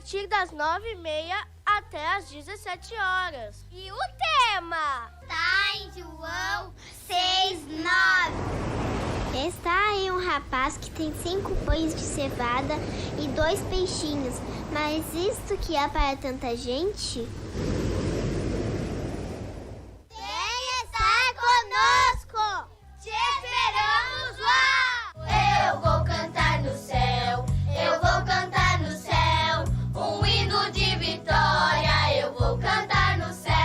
partir das 9h30 até as 17 horas. E o tema? Tá em João 6:9. Está aí um rapaz que tem 5 pães de cevada e 2 peixinhos. Mas isto que é para tanta gente? Venha estar conosco! Te esperamos lá! Eu vou cantar no céu, eu vou cantar no céu, um hino de vitória, eu vou cantar no céu.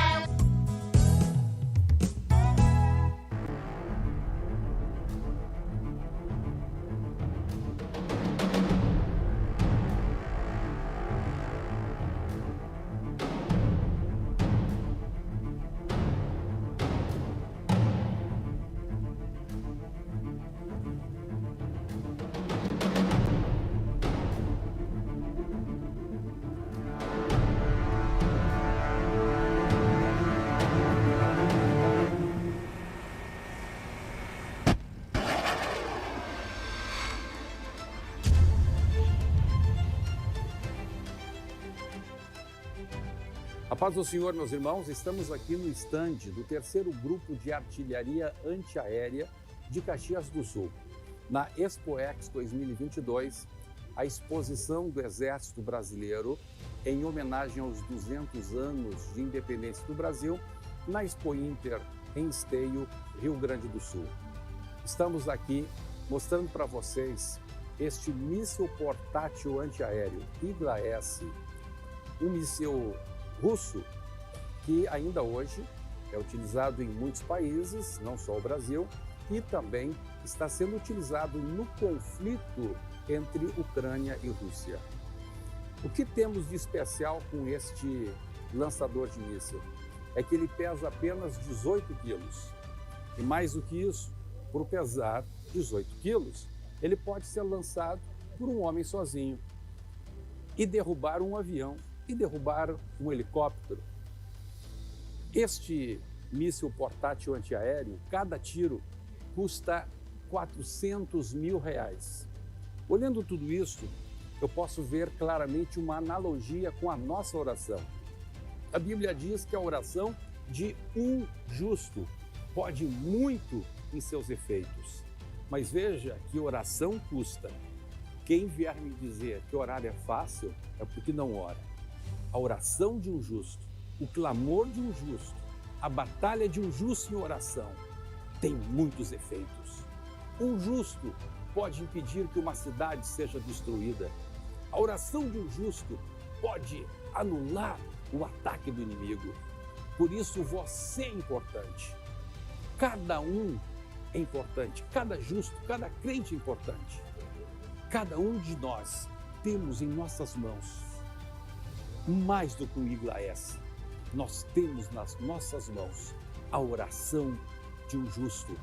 A paz do Senhor, meus irmãos, estamos aqui no estande do 3º Grupo de Artilharia Antiaérea de Caxias do Sul. Na ExpoEx 2022, a exposição do Exército Brasileiro em homenagem aos 200 anos de independência do Brasil na Expo Inter em Esteio, Rio Grande do Sul. Estamos aqui mostrando para vocês este míssil portátil antiaéreo Igla-S, um míssil russo que ainda hoje é utilizado em muitos países, não só o Brasil, e também está sendo utilizado no conflito entre Ucrânia e Rússia. O que temos de especial com este lançador de míssil? É que ele pesa apenas 18 quilos. E mais do que isso, por pesar 18 quilos, ele pode ser lançado por um homem sozinho e derrubar um avião e derrubar um helicóptero. Este míssil portátil antiaéreo, cada tiro custa R$400 mil. Olhando tudo isso, eu posso ver claramente uma analogia com a nossa oração. A Bíblia diz que a oração de um justo pode muito em seus efeitos. Mas veja que oração custa. Quem vier me dizer que orar é fácil é porque não ora. A oração de um justo, o clamor de um justo, a batalha de um justo em oração tem muitos efeitos. Um justo pode impedir que uma cidade seja destruída. A oração de um justo pode anular o ataque do inimigo. Por isso você é importante. Cada um é importante, cada justo, cada crente é importante. Cada um de nós temos em nossas mãos mais do que um Igla-S. Nós temos nas nossas mãos a oração de um justo.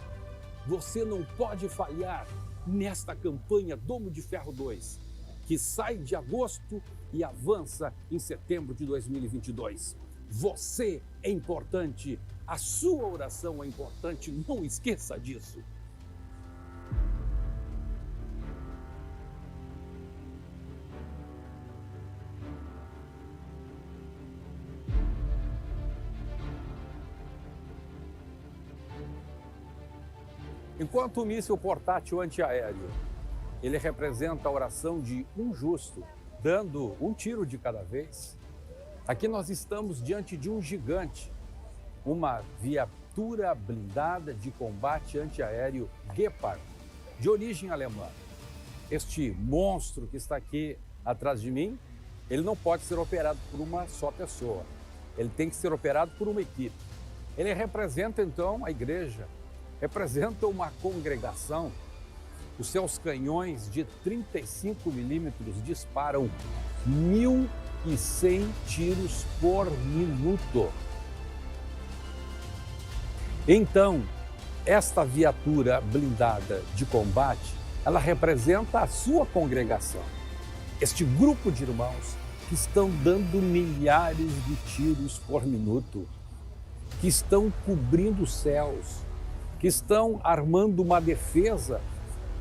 Você não pode falhar nesta campanha Domo de Ferro 2, que sai de agosto e avança em setembro de 2022. Você é importante, a sua oração é importante, não esqueça disso. Enquanto o míssil portátil antiaéreo, ele representa a oração de um justo, dando um tiro de cada vez, aqui nós estamos diante de um gigante, uma viatura blindada de combate antiaéreo Gepard, de origem alemã. Este monstro que está aqui atrás de mim, ele não pode ser operado por uma só pessoa, ele tem que ser operado por uma equipe. Ele representa então a igreja, representa uma congregação. Os seus canhões de 35 milímetros disparam 1.100 tiros por minuto. Então, esta viatura blindada de combate, ela representa a sua congregação. Este grupo de irmãos que estão dando milhares de tiros por minuto, que estão cobrindo os céus, que estão armando uma defesa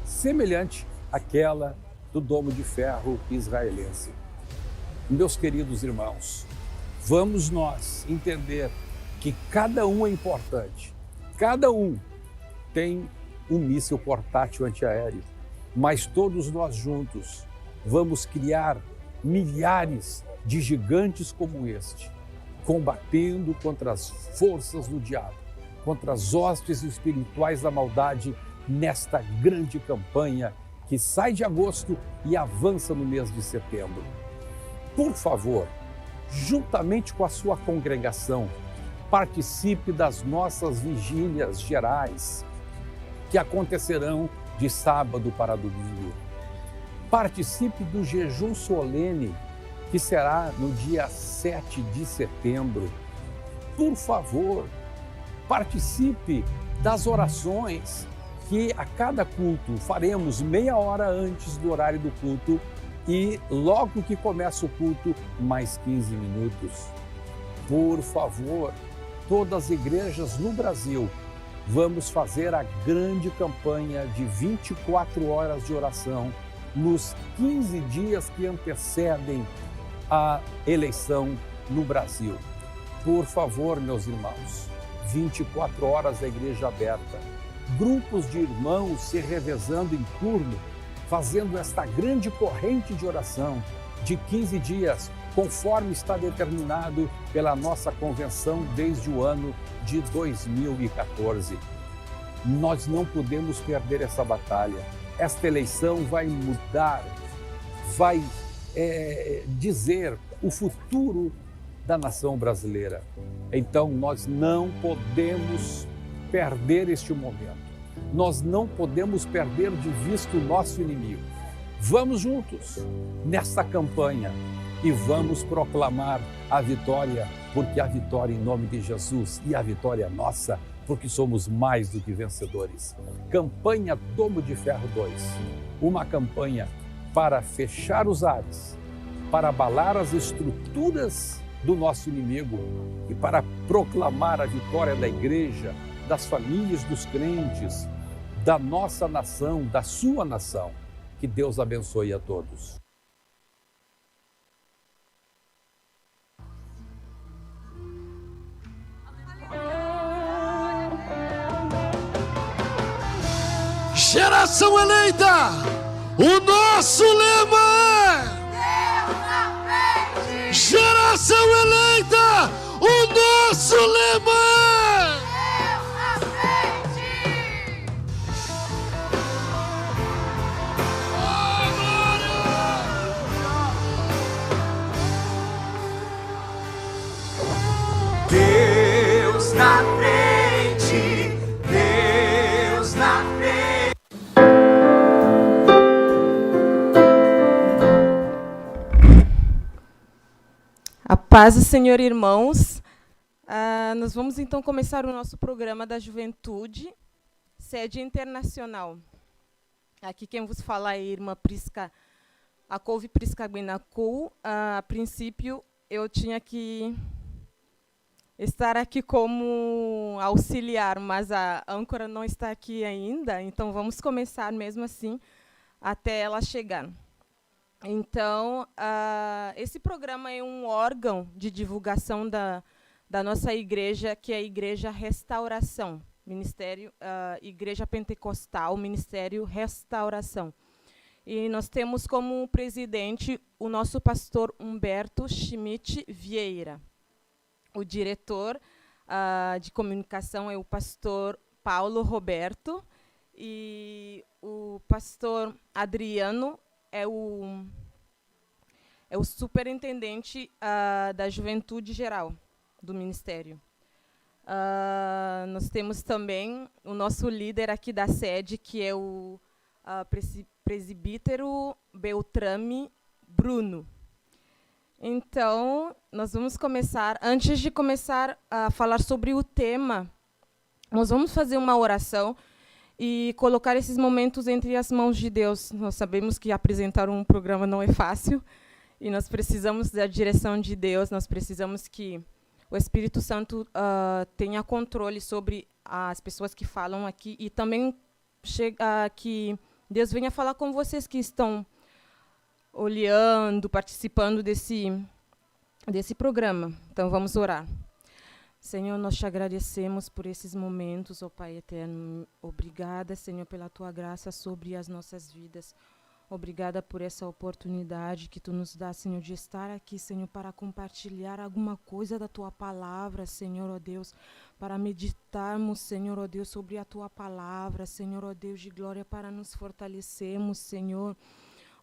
semelhante àquela do Domo de Ferro israelense. Meus queridos irmãos, vamos nós entender que cada um é importante. Cada um tem um míssil portátil antiaéreo, mas todos nós juntos vamos criar milhares de gigantes como este, combatendo contra as forças do diabo, contra as hostes espirituais da maldade nesta grande campanha que sai de agosto e avança no mês de setembro. Por favor, juntamente com a sua congregação, participe das nossas vigílias gerais, que acontecerão de sábado para domingo. Participe do jejum solene, que será no dia 7 de setembro. Por favor, participe das orações, que a cada culto faremos meia hora antes do horário do culto e logo que começa o culto, mais 15 minutos. Por favor, todas as igrejas no Brasil, vamos fazer a grande campanha de 24 horas de oração nos 15 dias que antecedem a eleição no Brasil. Por favor, meus irmãos, 24 horas da igreja aberta, grupos de irmãos se revezando em turno, fazendo esta grande corrente de oração de 15 dias, conforme está determinado pela nossa convenção desde o ano de 2014. Nós não podemos perder essa batalha. Esta eleição vai mudar, vai dizer o futuro da nação brasileira. Então, nós não podemos perder este momento. Nós não podemos perder de vista o nosso inimigo. Vamos juntos nessa campanha e vamos proclamar a vitória, porque a vitória em nome de Jesus e a vitória é nossa, porque somos mais do que vencedores. Campanha Domo de Ferro 2, uma campanha para fechar os ares, para abalar as estruturas do nosso inimigo e para proclamar a vitória da igreja, das famílias dos crentes, da nossa nação, da sua nação. Que Deus abençoe a todos. Geração eleita, o nosso lema é Deus na frente. Geração eleita, o nosso lema é Deus na frente. Oh, glória! Deus na frente, Deus na frente. A paz do Senhor, irmãos. Nós vamos então começar o nosso programa da juventude, sede internacional. Aqui quem vos fala é a irmã Prisca, a couve Prisca Guinacou. A princípio, eu tinha que estar aqui como auxiliar, mas a âncora não está aqui ainda, então vamos começar mesmo assim, até ela chegar. Então, esse programa é um órgão de divulgação da nossa igreja, que é a Igreja Restauração, Ministério, Igreja Pentecostal, Ministério Restauração. E nós temos como presidente o nosso pastor Humberto Schmidt Vieira. O diretor de comunicação é o pastor Paulo Roberto, e o pastor Adriano é o superintendente da juventude geral do ministério. Nós temos também o nosso líder aqui da sede, que é o presbítero Beltrame Bruno. Então, nós vamos começar. Antes de começar a falar sobre o tema, nós vamos fazer uma oração e colocar esses momentos entre as mãos de Deus. Nós sabemos que apresentar um programa não é fácil, e nós precisamos da direção de Deus, nós precisamos que o Espírito Santo tenha controle sobre as pessoas que falam aqui, e também que Deus venha falar com vocês que estão olhando, participando desse programa. Então, vamos orar. Senhor, nós te agradecemos por esses momentos, ó Pai eterno. Obrigada, Senhor, pela tua graça sobre as nossas vidas. Obrigada por essa oportunidade que tu nos dá, Senhor, de estar aqui, Senhor, para compartilhar alguma coisa da tua palavra, Senhor, ó Deus, para meditarmos, Senhor, ó Deus, sobre a tua palavra, Senhor, ó Deus de glória, para nos fortalecermos, Senhor,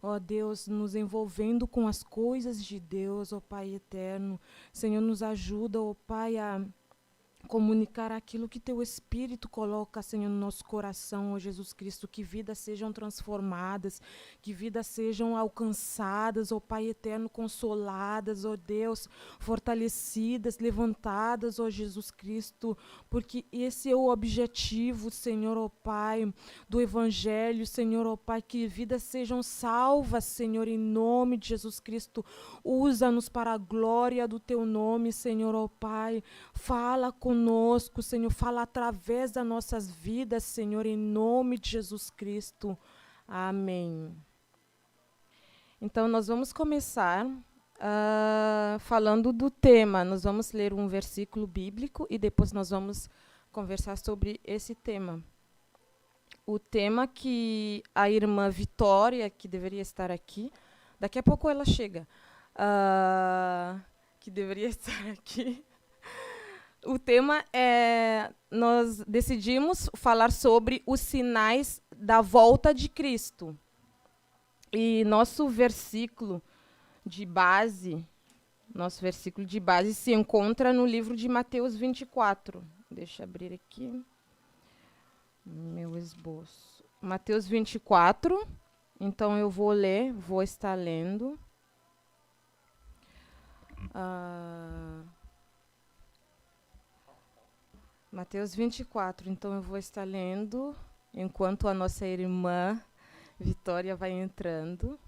ó Deus, nos envolvendo com as coisas de Deus, ó Pai eterno. Senhor, nos ajuda, ó Pai, a comunicar aquilo que teu Espírito coloca, Senhor, no nosso coração, ó Jesus Cristo, que vidas sejam transformadas, que vidas sejam alcançadas, ó Pai eterno, consoladas, ó Deus, fortalecidas, levantadas, ó Jesus Cristo, porque esse é o objetivo, Senhor, ó Pai, do Evangelho, Senhor, ó Pai, que vidas sejam salvas, Senhor, em nome de Jesus Cristo. Usa-nos para a glória do teu nome, Senhor, ó Pai. Fala conosco, Senhor, fala através das nossas vidas, Senhor, em nome de Jesus Cristo. Amém. Então, nós vamos começar falando do tema. Nós vamos ler um versículo bíblico e depois nós vamos conversar sobre esse tema. O tema que a irmã Vitória, que deveria estar aqui, daqui a pouco ela chega, que deveria estar aqui. O tema é, nós decidimos falar sobre os sinais da volta de Cristo. E nosso versículo de base se encontra no livro de Mateus 24. Deixa eu abrir aqui meu esboço. Mateus 24. Então eu vou estar lendo. Mateus 24, então eu vou estar lendo, enquanto a nossa irmã Vitória vai entrando.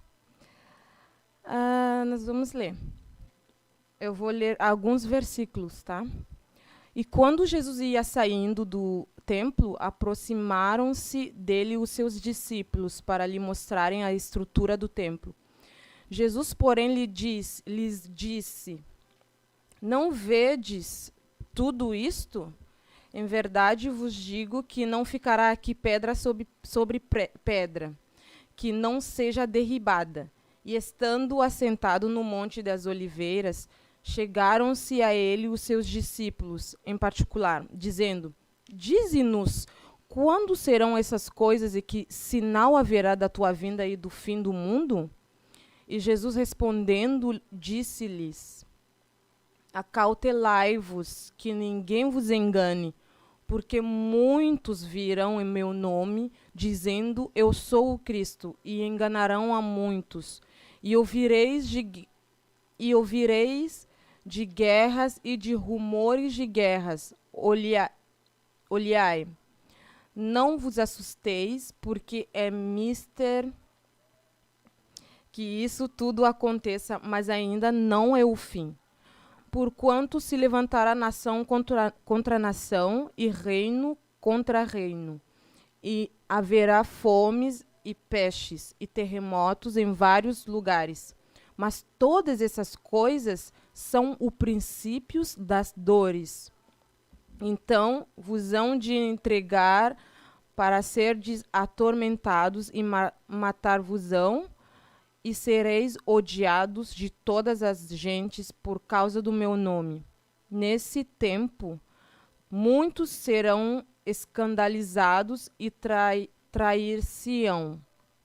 Nós vamos ler. Eu vou ler alguns versículos, tá? E quando Jesus ia saindo do templo, aproximaram-se dele os seus discípulos para lhe mostrarem a estrutura do templo. Jesus, porém, lhes disse: não vedes tudo isto? Em verdade vos digo que não ficará aqui pedra sobre pedra, que não seja derribada. E estando assentado no Monte das Oliveiras, chegaram-se a ele os seus discípulos, em particular, dizendo: dize-nos, quando serão essas coisas e que sinal haverá da tua vinda e do fim do mundo? E Jesus respondendo, disse-lhes: acautelai-vos, que ninguém vos engane, porque muitos virão em meu nome, dizendo, eu sou o Cristo, e enganarão a muitos. E ouvireis de guerras e de rumores de guerras. Olhai, não vos assusteis, porque é mister que isso tudo aconteça, mas ainda não é o fim. Porquanto se levantará nação contra nação e reino contra reino. E haverá fomes e pestes e terremotos em vários lugares. Mas todas essas coisas são os princípios das dores. Então vos hão de entregar para serdes atormentados e matar-vos-ão, e sereis odiados de todas as gentes por causa do meu nome. Nesse tempo, muitos serão escandalizados e trair-se-ão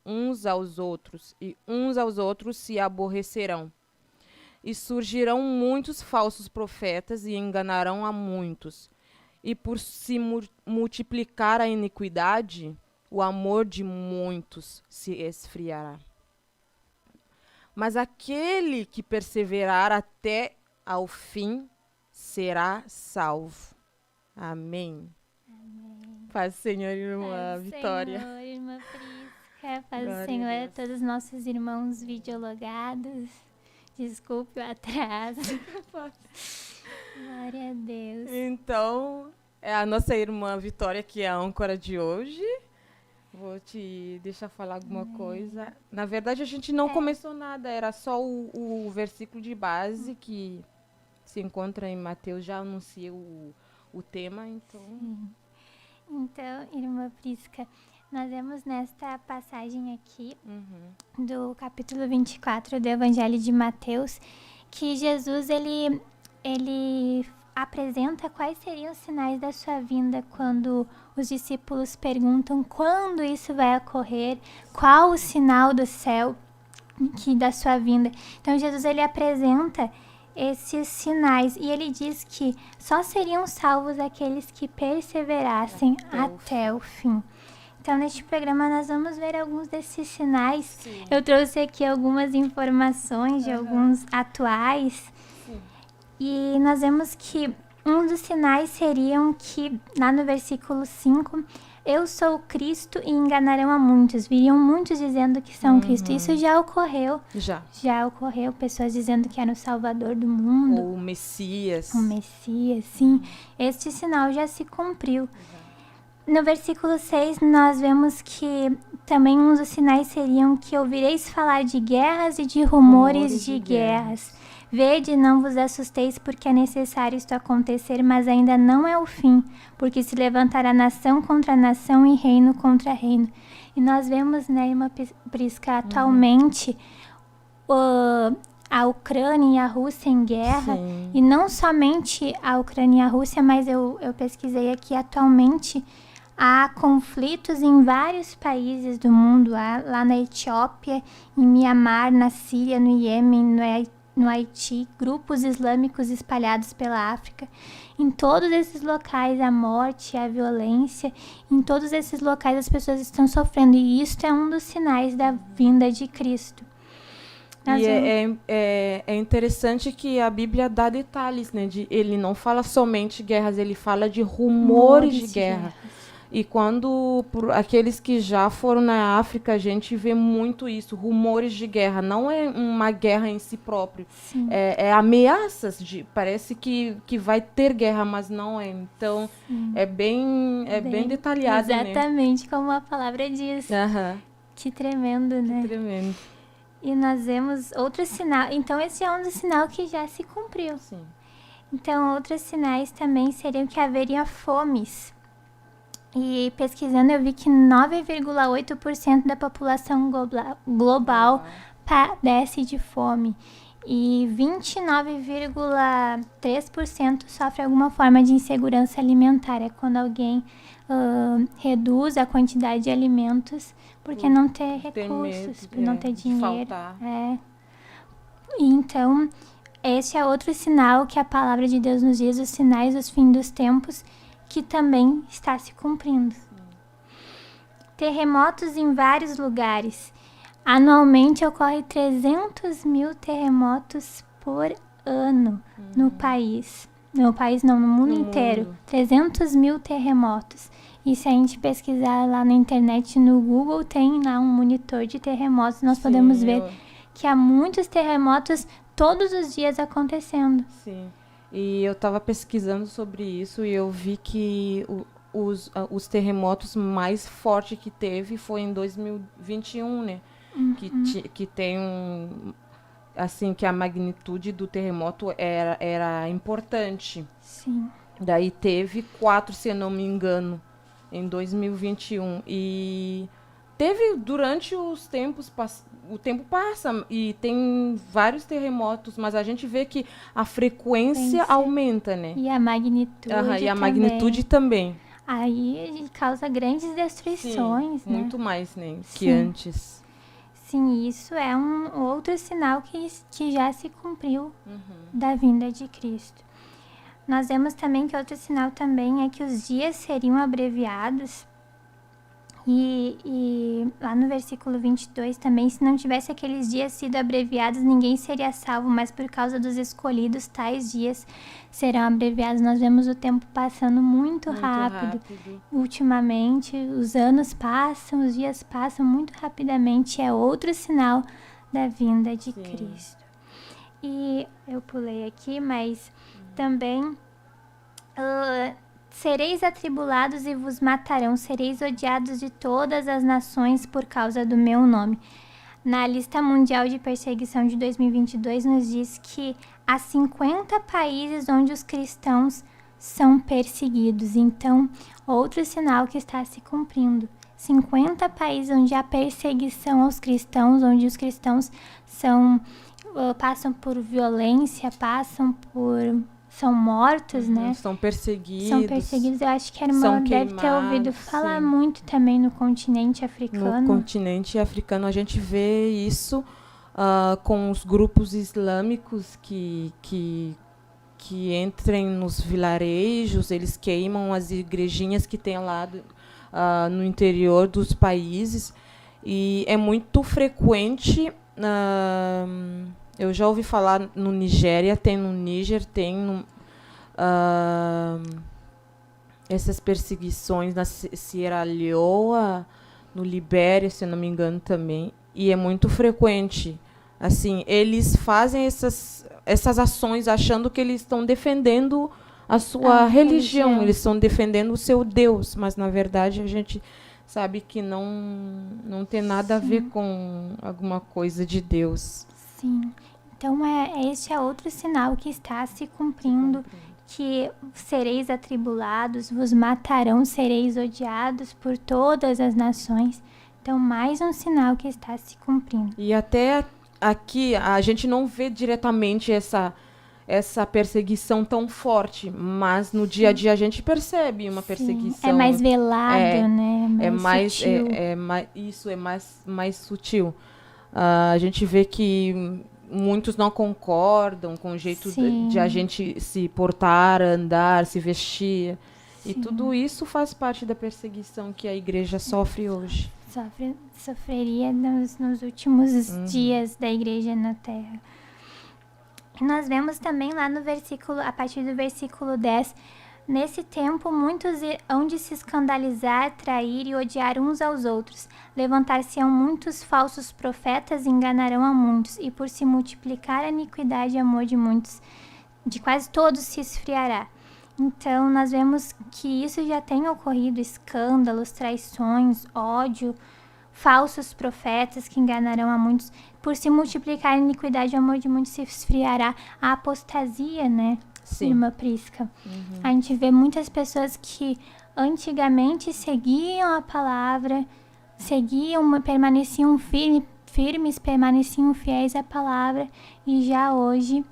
uns aos outros, e uns aos outros se aborrecerão. E surgirão muitos falsos profetas e enganarão a muitos. E por se multiplicar a iniquidade, o amor de muitos se esfriará. Mas aquele que perseverar até ao fim será salvo. Amém. Amém. Paz do Senhor, irmã Paz do Vitória. Senhor, irmã Prisca, paz Glória do a Senhor a Deus. todos os nossos irmãos videologados. Desculpe o atraso. Glória a Deus. Então, é a nossa irmã Vitória que é a âncora de hoje. Vou te deixar falar alguma coisa. Na verdade, a gente não começou nada, era só o versículo de base que se encontra em Mateus, já anunciei o tema, então... Então, irmã Prisca, nós vemos nesta passagem aqui do capítulo 24 do Evangelho de Mateus que Jesus, ele apresenta quais seriam os sinais da sua vinda quando os discípulos perguntam quando isso vai ocorrer, qual o sinal do céu da sua vinda. Então, Jesus, ele apresenta esses sinais e ele diz que só seriam salvos aqueles que perseverassem até o fim. Então, neste programa, nós vamos ver alguns desses sinais. Sim. Eu trouxe aqui algumas informações de alguns atuais. Sim. E nós vemos que um dos sinais seriam que, lá no versículo 5, eu sou o Cristo e enganarão a muitos. Viriam muitos dizendo que são Cristo. Isso já ocorreu. Já ocorreu. Pessoas dizendo que era o Salvador do mundo. Ou o Messias. O Messias, sim. Este sinal já se cumpriu. No versículo 6, nós vemos que também um dos sinais seriam que ouvireis falar de guerras e de rumores de guerras. Vede, não vos assusteis, porque é necessário isto acontecer, mas ainda não é o fim, porque se levantará nação contra nação e reino contra reino. E nós vemos, né, irmã Prisca, atualmente a Ucrânia e a Rússia em guerra. Sim. E não somente a Ucrânia e a Rússia, mas eu pesquisei aqui atualmente. Há conflitos em vários países do mundo, lá na Etiópia, em Mianmar, na Síria, no Iêmen, no Haiti, grupos islâmicos espalhados pela África. Em todos esses locais, a morte, a violência, em todos esses locais as pessoas estão sofrendo. E isto é um dos sinais da vinda de Cristo. E é interessante que a Bíblia dá detalhes, né? Ele não fala somente guerras, ele fala de rumores de guerra. E quando, por aqueles que já foram na África, a gente vê muito isso, rumores de guerra. Não é uma guerra em si próprio, é ameaças, parece que vai ter guerra, mas não é. Então, é bem detalhado, exatamente, né? Como a palavra diz. Que tremendo, né? Que tremendo. E nós vemos outro sinal. Então, esse é um dos sinais que já se cumpriu. Sim. Então, outros sinais também seriam que haveria fomes. E pesquisando eu vi que 9,8% da população global padece de fome. E 29,3% sofre alguma forma de insegurança alimentar. É quando alguém reduz a quantidade de alimentos porque não tem recursos, por não ter dinheiro. Então, esse é outro sinal que a palavra de Deus nos diz, os sinais dos fins dos tempos, que também está se cumprindo. Terremotos em vários lugares. Anualmente ocorre 300 mil terremotos por ano no país. No país não, no mundo inteiro. 300 mil terremotos. E se a gente pesquisar lá na internet, no Google, tem lá um monitor de terremotos. Nós podemos ver que há muitos terremotos todos os dias acontecendo. Sim. E eu estava pesquisando sobre isso e eu vi que os terremotos mais fortes que teve foi em 2021, né? Que tem assim, que a magnitude do terremoto era importante. Sim. Daí teve 4, se eu não me engano, em 2021. E teve durante os tempos o tempo passa e tem vários terremotos, mas a gente vê que a frequência aumenta, né? E a magnitude e a magnitude também. Aí causa grandes destruições, né? Muito mais, né? Que antes. Sim, isso é um outro sinal que já se cumpriu da vinda de Cristo. Nós vemos também que outro sinal também é que os dias seriam abreviados. E lá no versículo 22 também, se não tivesse aqueles dias sido abreviados, ninguém seria salvo, mas por causa dos escolhidos, tais dias serão abreviados. Nós vemos o tempo passando muito rápido. Ultimamente, os anos passam, os dias passam muito rapidamente. É outro sinal da vinda de Cristo. E eu pulei aqui, mas também sereis atribulados e vos matarão, sereis odiados de todas as nações por causa do meu nome. Na lista mundial de perseguição de 2022 nos diz que há 50 países onde os cristãos são perseguidos. Então, outro sinal que está se cumprindo. 50 países onde há perseguição aos cristãos, onde os cristãos passam por violência, são mortos, né? São perseguidos. São perseguidos. Eu acho que a irmã deve ter ouvido falar muito também no continente africano. No continente africano a gente vê isso com os grupos islâmicos que entrem nos vilarejos, eles queimam as igrejinhas que tem lá no interior dos países. E é muito frequente... eu já ouvi falar no Nigéria, tem no Níger, tem essas perseguições na Sierra Leone, no Libéria, se eu não me engano também, e é muito frequente. Assim, eles fazem essas ações achando que eles estão defendendo a sua religião, eles estão defendendo o seu Deus, mas na verdade a gente sabe que não tem nada a ver com alguma coisa de Deus. Sim. Então, este é outro sinal que está se cumprindo, que sereis atribulados, vos matarão, sereis odiados por todas as nações. Então, mais um sinal que está se cumprindo. E até aqui, a gente não vê diretamente essa perseguição tão forte, mas no dia a dia a gente percebe uma perseguição. É mais velado, né? Sutil. Isso é mais sutil. A gente vê que muitos não concordam com o jeito de a gente se portar, andar, se vestir. Sim. E tudo isso faz parte da perseguição que a igreja sofre hoje. Sofreria nos últimos dias da igreja na Terra. Nós vemos também lá no versículo, a partir do versículo 10, nesse tempo muitos hão de se escandalizar, trair e odiar uns aos outros. Levantar-se-ão muitos falsos profetas e enganarão a muitos. E por se multiplicar a iniquidade e amor de muitos, de quase todos se esfriará. Então nós vemos que isso já tem ocorrido, escândalos, traições, ódio, falsos profetas que enganarão a muitos. Por se multiplicar a iniquidade e o amor de muitos se esfriará. A apostasia, né? Sim. Irmã Prisca. A gente vê muitas pessoas que antigamente seguiam a palavra, permaneciam firmes, permaneciam fiéis à palavra, e já hoje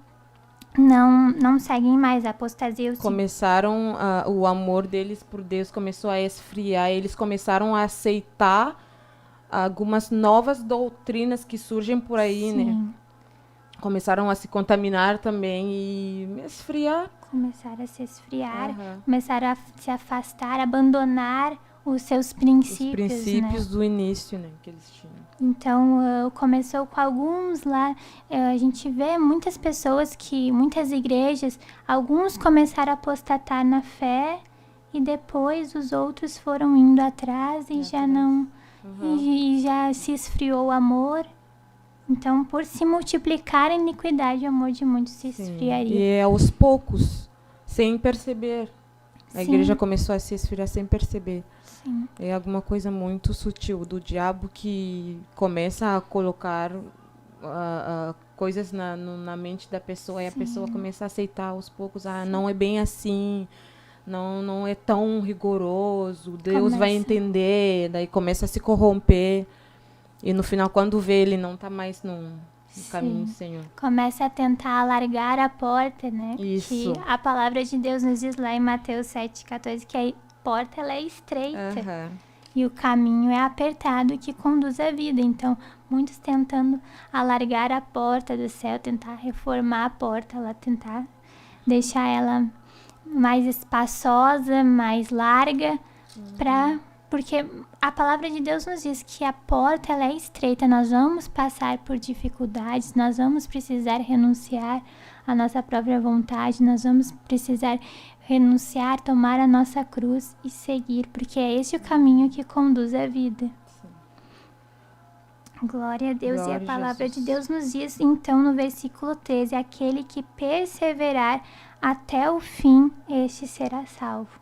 não seguem mais. A apostasia. Começaram, o amor deles por Deus começou a esfriar, eles começaram a aceitar algumas novas doutrinas que surgem por aí, né? Começaram a se contaminar também e esfriar. Começaram a se esfriar, começaram a se afastar, abandonar os seus princípios. Os princípios, né? Do início, né, que eles tinham. Então, começou com alguns lá. A gente vê muitas pessoas muitas igrejas, alguns começaram a apostatar na fé e depois os outros foram indo atrás e já não... E já se esfriou o amor. Então, por se multiplicar a iniquidade, o amor de muitos se esfriaria. E é aos poucos, sem perceber. A igreja começou a se esfriar sem perceber. Sim. É alguma coisa muito sutil do diabo que começa a colocar coisas na mente da pessoa. E a pessoa começa a aceitar aos poucos. Não é bem assim. Não é tão rigoroso, Deus vai entender, daí começa a se corromper, e no final, quando vê, ele não está mais no caminho do Senhor. Começa a tentar alargar a porta, né? Isso. Que a palavra de Deus nos diz lá em Mateus 7,14, que a porta ela é estreita e o caminho é apertado que conduz à vida. Então, muitos tentando alargar a porta do céu, tentar reformar a porta, tentar deixar ela mais espaçosa, mais larga, porque a palavra de Deus nos diz que a porta ela é estreita, nós vamos passar por dificuldades, nós vamos precisar renunciar à nossa própria vontade, nós vamos precisar renunciar, tomar a nossa cruz e seguir, porque é esse o caminho que conduz à vida. Glória a Deus. Glória, e a palavra de Deus nos diz, então, no versículo 13, aquele que perseverar até o fim, este será salvo.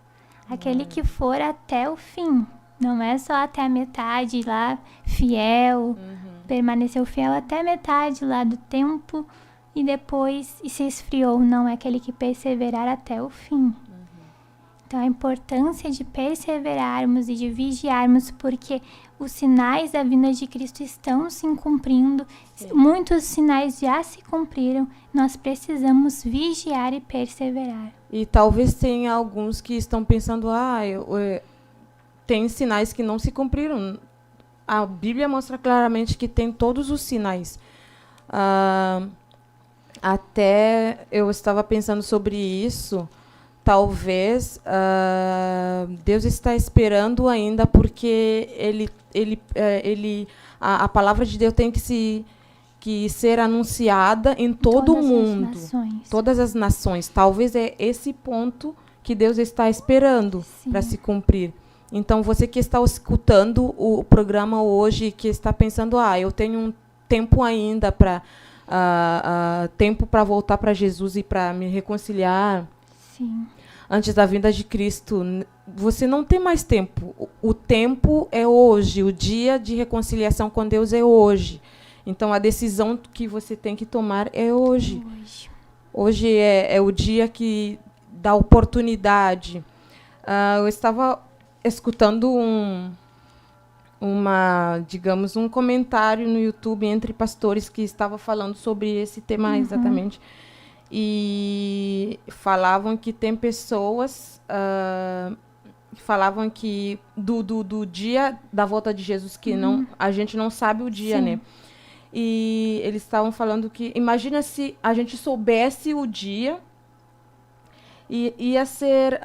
Aquele que for até o fim. Não é só até a metade lá, fiel, permaneceu fiel até a metade lá do tempo e depois se esfriou. Não, é aquele que perseverar até o fim. Então, a importância de perseverarmos e de vigiarmos, porque os sinais da vinda de Cristo estão se cumprindo. Muitos sinais já se cumpriram. Nós precisamos vigiar e perseverar. E talvez tenha alguns que estão pensando, tem sinais que não se cumpriram. A Bíblia mostra claramente que tem todos os sinais. Até eu estava pensando sobre isso. Talvez Deus está esperando ainda, porque a palavra de Deus tem que ser anunciada em todo o mundo, todas as nações. Talvez é esse ponto que Deus está esperando para se cumprir. Então, você que está escutando o programa hoje, que está pensando, eu tenho um tempo ainda tempo para voltar para Jesus e para me reconciliar. Sim. Antes da vinda de Cristo, você não tem mais tempo. O tempo é hoje, o dia de reconciliação com Deus é hoje. Então, a decisão que você tem que tomar é hoje. Hoje é o dia que dá oportunidade. Eu estava escutando um comentário no YouTube entre pastores que estava falando sobre esse tema exatamente. E falavam que tem pessoas que falavam que do dia da volta de Jesus, que a gente não sabe o dia, né? E eles estavam falando que, imagina se a gente soubesse o dia, ia ser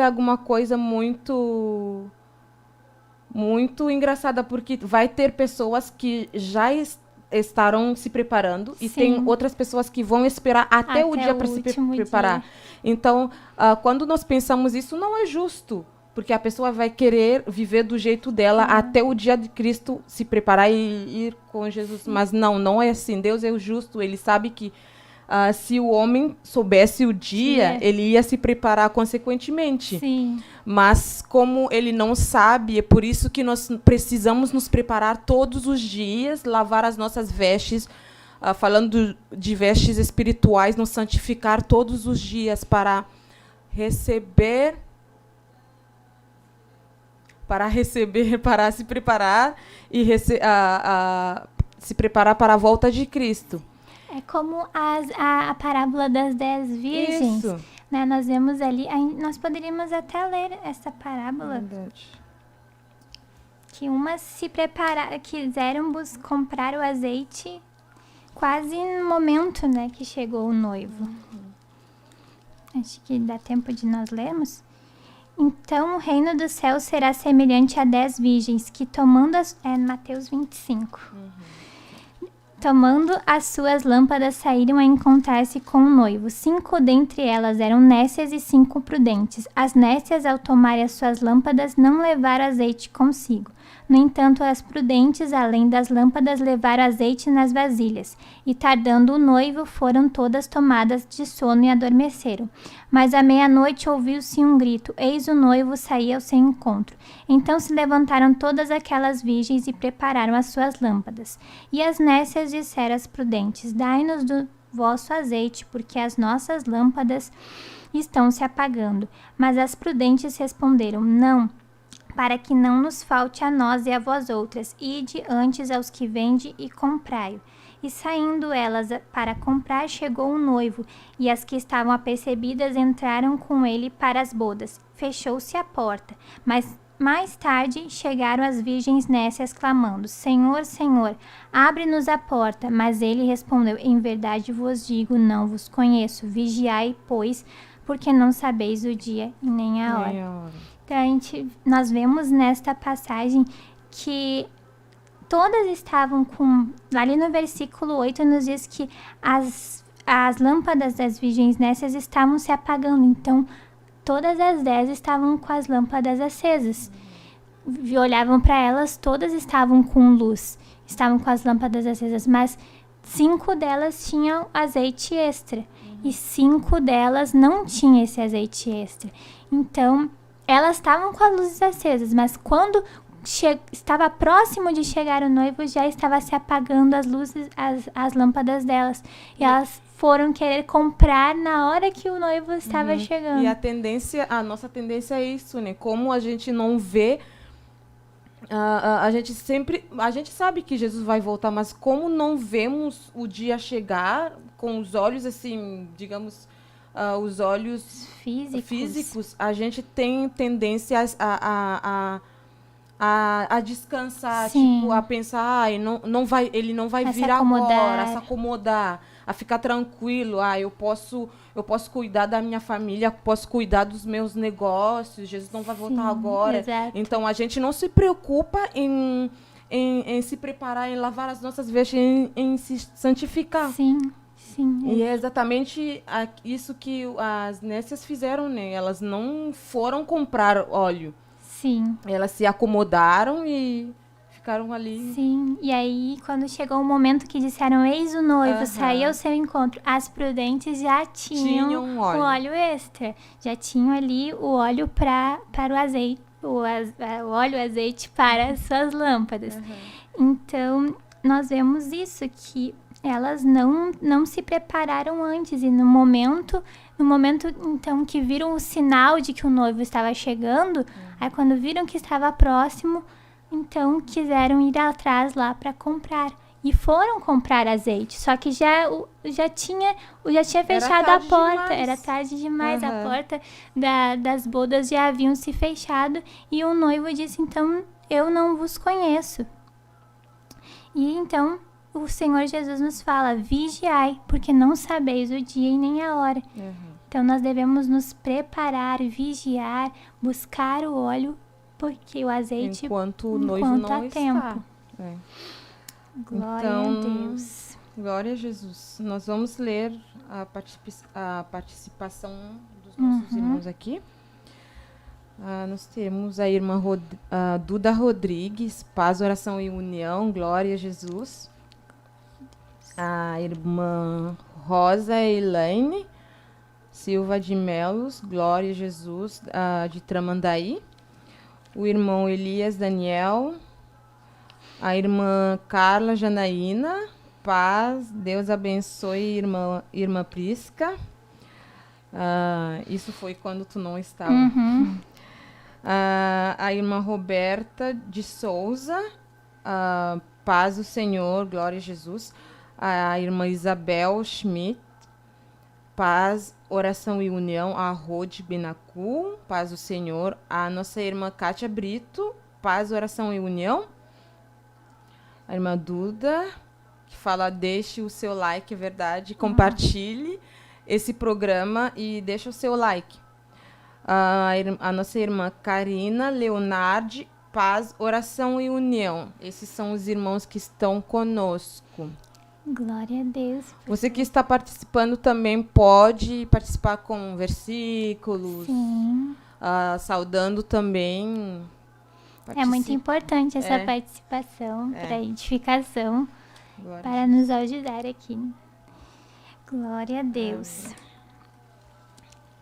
alguma coisa muito engraçada, porque vai ter pessoas que já estarão se preparando e tem outras pessoas que vão esperar até o dia para se preparar. Dia. Então, quando nós pensamos isso, não é justo, porque a pessoa vai querer viver do jeito dela até o dia de Cristo se preparar e ir com Jesus. Mas não é assim. Deus é o justo, ele sabe que se o homem soubesse o dia, ele ia se preparar consequentemente. Mas como ele não sabe, é por isso que nós precisamos nos preparar todos os dias, lavar as nossas vestes, falando de vestes espirituais, nos santificar todos os dias para receber, para se preparar e se preparar para a volta de Cristo. É como a parábola das 10 virgens. Isso. Né? Nós vemos ali, nós poderíamos até ler essa parábola. Verdade. Que umas se prepararam, quiseram comprar o azeite quase no momento, né, que chegou o noivo. Acho que dá tempo de nós lermos. Então, o reino do céu será semelhante a 10 virgens que tomando Mateus 25. Tomando as suas lâmpadas, saíram a encontrar-se com o noivo. 5 dentre elas eram nécias e 5 prudentes. As nécias, ao tomarem as suas lâmpadas, não levaram azeite consigo. No entanto, as prudentes, além das lâmpadas, levaram azeite nas vasilhas. E, tardando o noivo, foram todas tomadas de sono e adormeceram. Mas à meia-noite ouviu-se um grito: eis o noivo saía ao seu encontro. Então se levantaram todas aquelas virgens e prepararam as suas lâmpadas. E as nécias disseram às prudentes: dai-nos do vosso azeite, porque as nossas lâmpadas estão se apagando. Mas as prudentes responderam: não, para que não nos falte a nós e a vós outras. Ide antes aos que vendem e comprai-o. E saindo elas para comprar, chegou o noivo, e as que estavam apercebidas entraram com ele para as bodas. Fechou-se a porta, mas mais tarde chegaram as virgens nécias, clamando: Senhor, Senhor, abre-nos a porta. Mas ele respondeu: em verdade vos digo, não vos conheço. Vigiai, pois, porque não sabeis o dia e nem a hora. Então, nós vemos nesta passagem que todas estavam com... Ali no versículo 8 nos diz que as lâmpadas das virgens nécias estavam se apagando. Então, todas as 10 estavam com as lâmpadas acesas. Olhavam para elas, todas estavam com luz. Estavam com as lâmpadas acesas, mas 5 delas tinham azeite extra. e 5 delas não tinham esse azeite extra. Então, elas estavam com as luzes acesas, mas quando estava próximo de chegar o noivo, já estava se apagando as luzes, as lâmpadas delas. E elas foram querer comprar na hora que o noivo estava chegando. E a nossa tendência é isso, né? Como a gente não vê, a gente sabe que Jesus vai voltar, mas como não vemos o dia chegar com os olhos assim, digamos, os olhos físicos, a gente tem tendência a descansar, tipo, a pensar, ele não vai vir agora, a se acomodar, a ficar tranquilo. Eu posso cuidar da minha família, posso cuidar dos meus negócios, Jesus não vai voltar agora. Exato. Então, a gente não se preocupa em se preparar, em lavar as nossas vestes, em se santificar. Sim. E é exatamente isso que as nécias fizeram, né? Elas não foram comprar óleo. Sim. Elas se acomodaram e ficaram ali. Sim. E aí, quando chegou o momento que disseram, eis o noivo, saí ao seu encontro, as prudentes já tinham o óleo extra. Já tinham ali o óleo para o azeite, o azeite para as suas lâmpadas. Então, nós vemos isso, que elas não se prepararam antes. E no momento então que viram o sinal de que o noivo estava chegando, aí quando viram que estava próximo, então quiseram ir atrás lá para comprar. E foram comprar azeite, só que já tinha fechado a porta. Era tarde demais, a porta das bodas já haviam se fechado. E o noivo disse, então, eu não vos conheço. E então o Senhor Jesus nos fala, vigiai, porque não sabeis o dia e nem a hora. Então, nós devemos nos preparar, vigiar, buscar o óleo, porque o azeite, enquanto o noivo não há está. tempo. Glória a Deus. Glória a Jesus. Nós vamos ler a participação dos nossos irmãos aqui. Nós temos a irmã Duda Rodrigues, paz, oração e união, glória a Jesus. A irmã Rosa Elaine Silva de Melos, glória a Jesus, de Tramandaí. O irmão Elias Daniel. A irmã Carla Janaína, paz, Deus abençoe, irmã Prisca. Isso foi quando tu não estava. A irmã Roberta de Souza, paz do Senhor, glória a Jesus. A irmã Isabel Schmidt, paz, oração e união. A Rode Benacu, paz do Senhor. A nossa irmã Kátia Brito, paz, oração e união. A irmã Duda, que fala, deixe o seu like, é verdade, compartilhe esse programa e deixe o seu like. A nossa irmã Karina Leonardi, paz, oração e união. Esses são os irmãos que estão conosco. Glória a Deus. Você que está participando também pode participar com versículos. Sim. Saudando também. É muito importante essa participação para edificação, para nos ajudar aqui. Glória a Deus.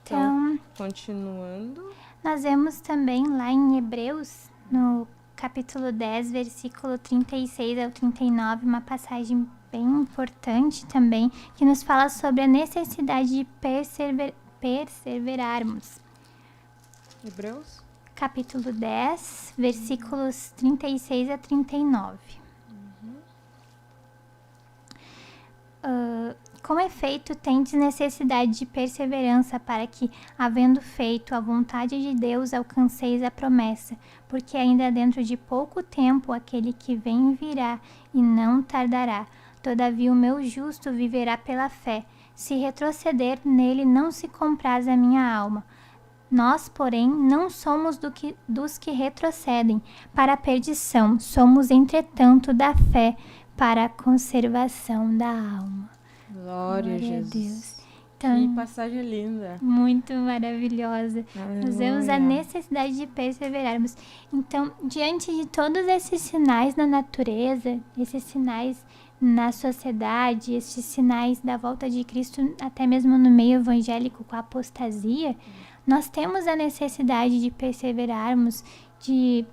Então, continuando. Nós vemos também lá em Hebreus, no capítulo 10, versículo 36 ao 39, uma passagem bem importante também, que nos fala sobre a necessidade de perseverarmos. Hebreus? Capítulo 10, versículos 36 a 39. Com efeito, tendes necessidade de perseverança para que, havendo feito a vontade de Deus, alcanceis a promessa, porque ainda dentro de pouco tempo aquele que vem virá e não tardará. Todavia o meu justo viverá pela fé. Se retroceder, nele não se compraz a minha alma. Nós, porém, não somos dos que retrocedem para a perdição, somos, entretanto, da fé para a conservação da alma. Glória a Jesus. Deus. Então, que passagem linda. Muito maravilhosa. Aleluia. Nós vemos a necessidade de perseverarmos. Então, diante de todos esses sinais na natureza, esses sinais na sociedade, estes sinais da volta de Cristo, até mesmo no meio evangélico com a apostasia, nós temos a necessidade de perseverarmos, de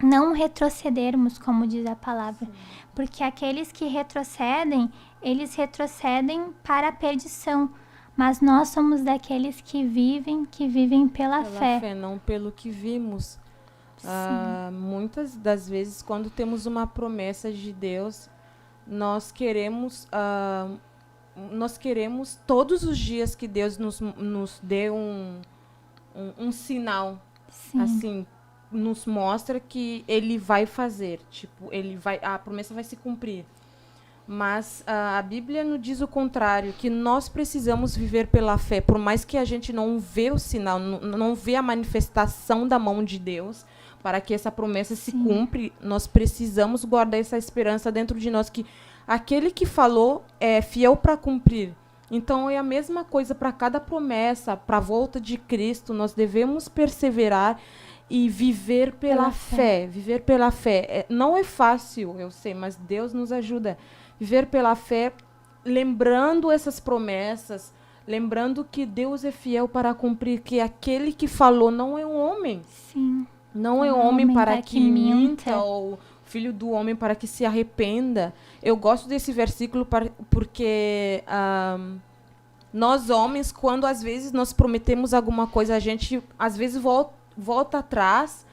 não retrocedermos, como diz a palavra. Porque aqueles que retrocedem, eles retrocedem para a perdição. Mas nós somos daqueles que vivem pela fé. Não pelo que vimos. Muitas das vezes, quando temos uma promessa de Deus, nós queremos todos os dias que Deus nos dê um sinal. Sim. Assim, nos mostra que Ele vai fazer. Tipo, a promessa vai se cumprir. Mas a Bíblia nos diz o contrário, que nós precisamos viver pela fé. Por mais que a gente não vê o sinal, não vê a manifestação da mão de Deus, para que essa promessa se cumpra, nós precisamos guardar essa esperança dentro de nós, que aquele que falou é fiel para cumprir. Então, é a mesma coisa para cada promessa, para a volta de Cristo, nós devemos perseverar e viver pela fé. Viver pela fé. Não é fácil, eu sei, mas Deus nos ajuda. Viver pela fé, lembrando essas promessas, lembrando que Deus é fiel para cumprir, que aquele que falou não é um homem. Sim. Não é um homem para que minta, ou filho do homem para que se arrependa. Eu gosto desse versículo porque nós homens, quando às vezes nós prometemos alguma coisa, a gente às vezes volta atrás,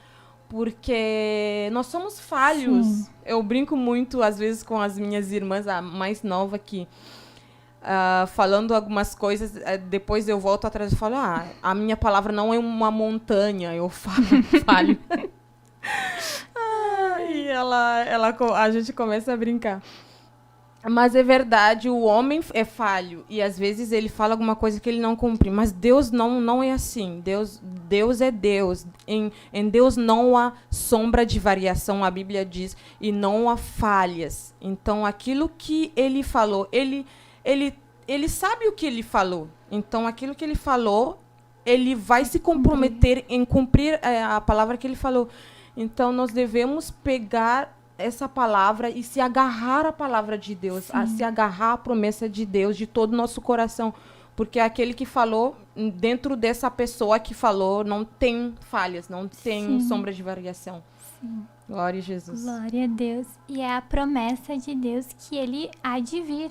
porque nós somos falhos. Sim. Eu brinco muito, às vezes, com as minhas irmãs, a mais nova aqui, falando algumas coisas, depois eu volto atrás e falo, a minha palavra não é uma montanha, eu falho. E a gente começa a brincar. Mas é verdade, o homem é falho, e às vezes ele fala alguma coisa que ele não cumpre, mas Deus não é assim. Deus é Deus. Em Deus não há sombra de variação, a Bíblia diz, e não há falhas. Então, aquilo que ele falou, ele sabe o que ele falou. Então, aquilo que ele falou, ele vai se comprometer em cumprir a palavra que ele falou. Então, nós devemos pegar essa palavra e se agarrar à palavra de Deus, a se agarrar à promessa de Deus de todo o nosso coração, porque aquele que falou, dentro dessa pessoa que falou, não tem falhas, não tem sombra de variação. Sim. Glória a Jesus. Glória a Deus. E é a promessa de Deus que Ele há de vir.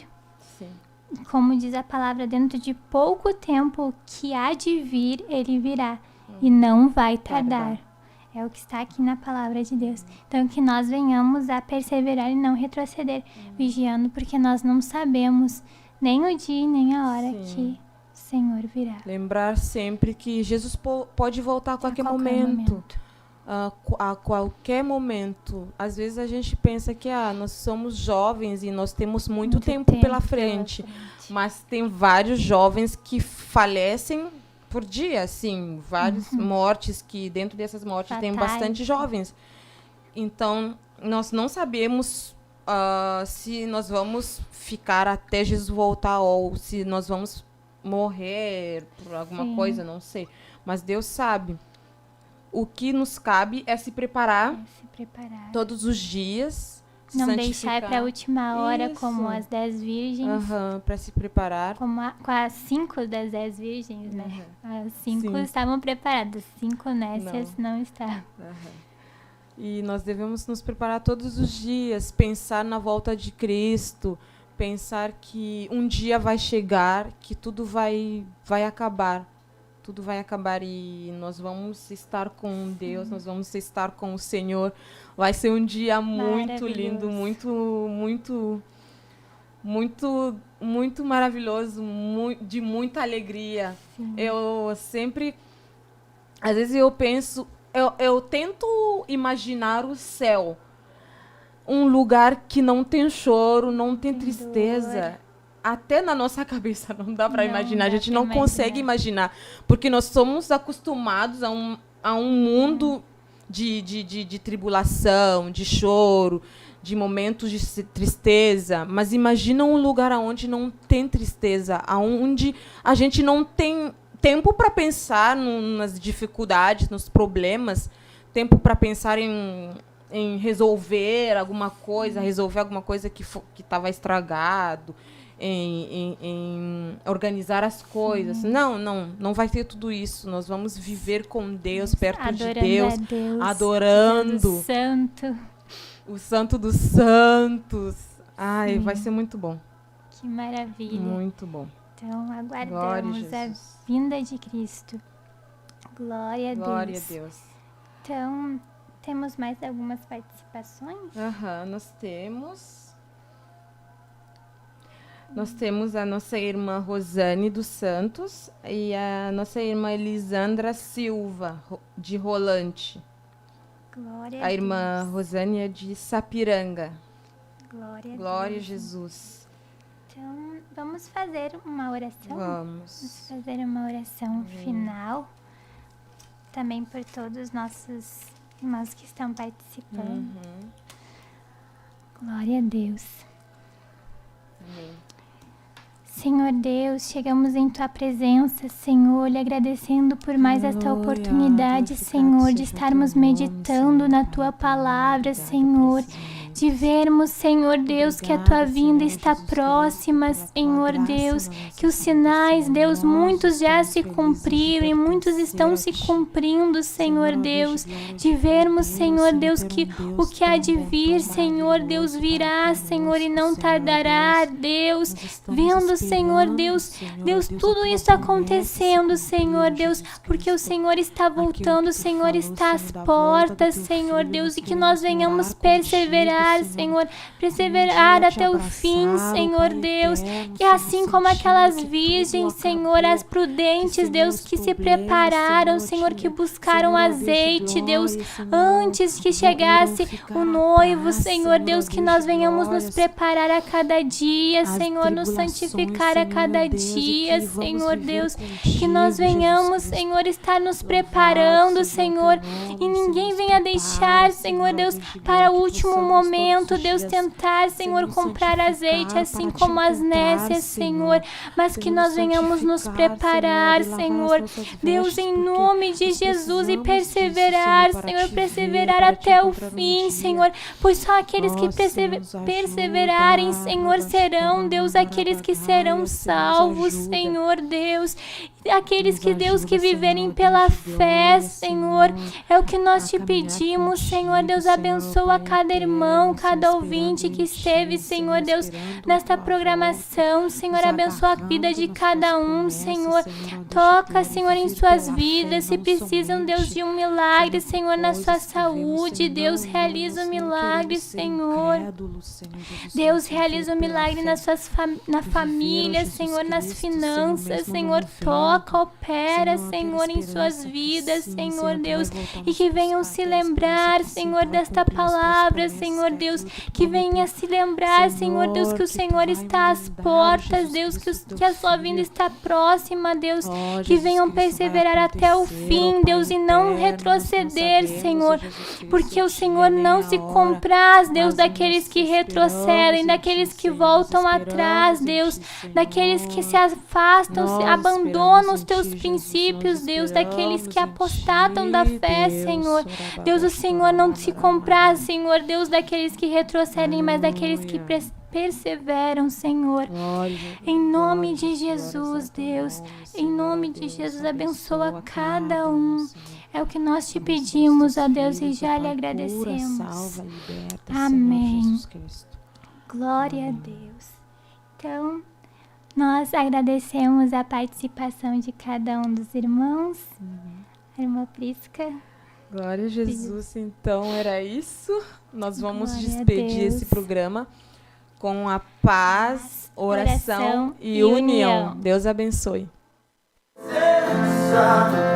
Sim. Como diz a palavra, dentro de pouco tempo que há de vir, Ele virá. E não vai tardar. É o que está aqui na palavra de Deus. Então, que nós venhamos a perseverar e não retroceder, vigiando, porque nós não sabemos nem o dia nem a hora que o Senhor virá. Lembrar sempre que Jesus pode voltar a qualquer momento. A qualquer momento. Às vezes a gente pensa que nós somos jovens e nós temos muito tempo pela frente. Mas tem vários jovens que falecem por dia, assim, várias mortes, que dentro dessas mortes tem bastante jovens. Então, nós não sabemos se nós vamos ficar até Jesus voltar ou se nós vamos morrer por alguma coisa, não sei. Mas Deus sabe. O que nos cabe é se preparar, todos os dias. Não deixar para a última hora, como as 10 virgens. Para se preparar. Com as 5 das 10 virgens, né? As 5 estavam preparadas, 5 nécias não estavam. E nós devemos nos preparar todos os dias, pensar na volta de Cristo, pensar que um dia vai chegar, que tudo vai acabar. Tudo vai acabar e nós vamos estar com Deus, nós vamos estar com o Senhor. Vai ser um dia muito lindo, muito maravilhoso, de muita alegria. Eu sempre, às vezes eu penso, eu tento imaginar o céu, um lugar que não tem choro, não tem tristeza. Até na nossa cabeça não dá para imaginar, a gente não consegue imaginar, porque nós somos acostumados a um mundo de tribulação, de choro, de momentos de tristeza, mas imagina um lugar onde não tem tristeza, onde a gente não tem tempo para pensar nas dificuldades, nos problemas, tempo para pensar em em resolver alguma coisa que estava estragado, em organizar as coisas. Não vai ter tudo isso. Nós vamos viver com Deus, perto de Deus, adorando o Santo dos Santos. Ai, vai ser muito bom. Que maravilha. Muito bom. Então, aguardamos a vinda de Cristo. Glória a Deus. Glória a Deus. Então, temos mais algumas participações? Nós temos a nossa irmã Rosane dos Santos e a nossa irmã Elisandra Silva, de Rolante. Glória a A irmã Deus. Rosane é de Sapiranga. Glória a Jesus. Então, vamos fazer uma oração? Vamos. Fazer uma oração final. Também por todos os nossos irmãos que estão participando. Glória a Deus. Amém. Senhor Deus, chegamos em Tua presença, Senhor, lhe agradecendo por mais esta oportunidade, Senhor, de estarmos meditando na Tua palavra, Senhor, de vermos, Senhor Deus, que a Tua vinda está próxima, Senhor Deus, que os sinais, Deus, muitos já se cumpriram e muitos estão se cumprindo, Senhor Deus, de vermos, Senhor Deus, que o que há de vir, Senhor Deus, virá, Senhor, e não tardará, Deus, vendo, Senhor Deus, tudo isso acontecendo, Senhor Deus, porque o Senhor está voltando, o Senhor está às portas, Senhor Deus, e que nós venhamos perseverar, Senhor, perseverar até o fim, Senhor Deus, que assim como aquelas virgens, Senhor, as prudentes, Deus, que se prepararam, Senhor, que buscaram azeite, Deus, antes que chegasse o noivo, Senhor Deus, que nós venhamos nos preparar a cada dia, Senhor, nos santificar a cada dia, Senhor Deus, que nós venhamos, Senhor, estar nos preparando, Senhor, e ninguém venha deixar, Senhor Deus, para o último momento, Deus, tentar, Senhor, comprar azeite, assim como as nécias, Senhor, mas que nós venhamos nos preparar, Senhor, Deus, em nome de Jesus, e perseverar, Senhor, perseverar até o fim, Senhor, pois só aqueles que perseverarem, Senhor, serão, Deus, aqueles que serão salvos, Senhor Deus, aqueles que, Deus, que viverem pela fé, Senhor, é o que nós te pedimos, Senhor Deus, abençoa cada irmão, cada ouvinte que esteve, Senhor Deus, nesta programação, Senhor, abençoa a vida de cada um, Senhor, toca, Senhor, em suas vidas, se precisam, Deus, de um milagre, Senhor, na sua saúde, Deus, realiza o milagre, Senhor, Deus, realiza o milagre na família, Senhor, nas finanças, Senhor, toca, opera, Senhor, em suas vidas, Senhor Deus, e que venham se lembrar, Senhor, desta palavra, Senhor Deus, que venha se lembrar, Senhor Deus, que o Senhor está às portas, Deus, que a sua vinda está próxima, Deus, que venham perseverar até o fim, Deus, e não retroceder, Senhor, porque o Senhor não se compraz, Deus, daqueles que retrocedem, daqueles que voltam atrás, Deus, daqueles que se afastam, se abandonam os teus princípios, Deus, daqueles que apostatam da fé, Senhor, Deus, o Senhor não se compraz, Senhor Deus, daqueles que retrocedem, mas daqueles que perseveram, Senhor, em nome de Jesus, Deus, em nome de Jesus, abençoa cada um, é o que nós te pedimos, ó Deus, e já lhe agradecemos. Amém. Glória a Deus. Então, nós agradecemos a participação de cada um dos irmãos. A irmã Prisca. Glória a Jesus. Então, era isso. Nós vamos Glória despedir a Deus. esse programa com a paz, oração e união. Deus abençoe. Senza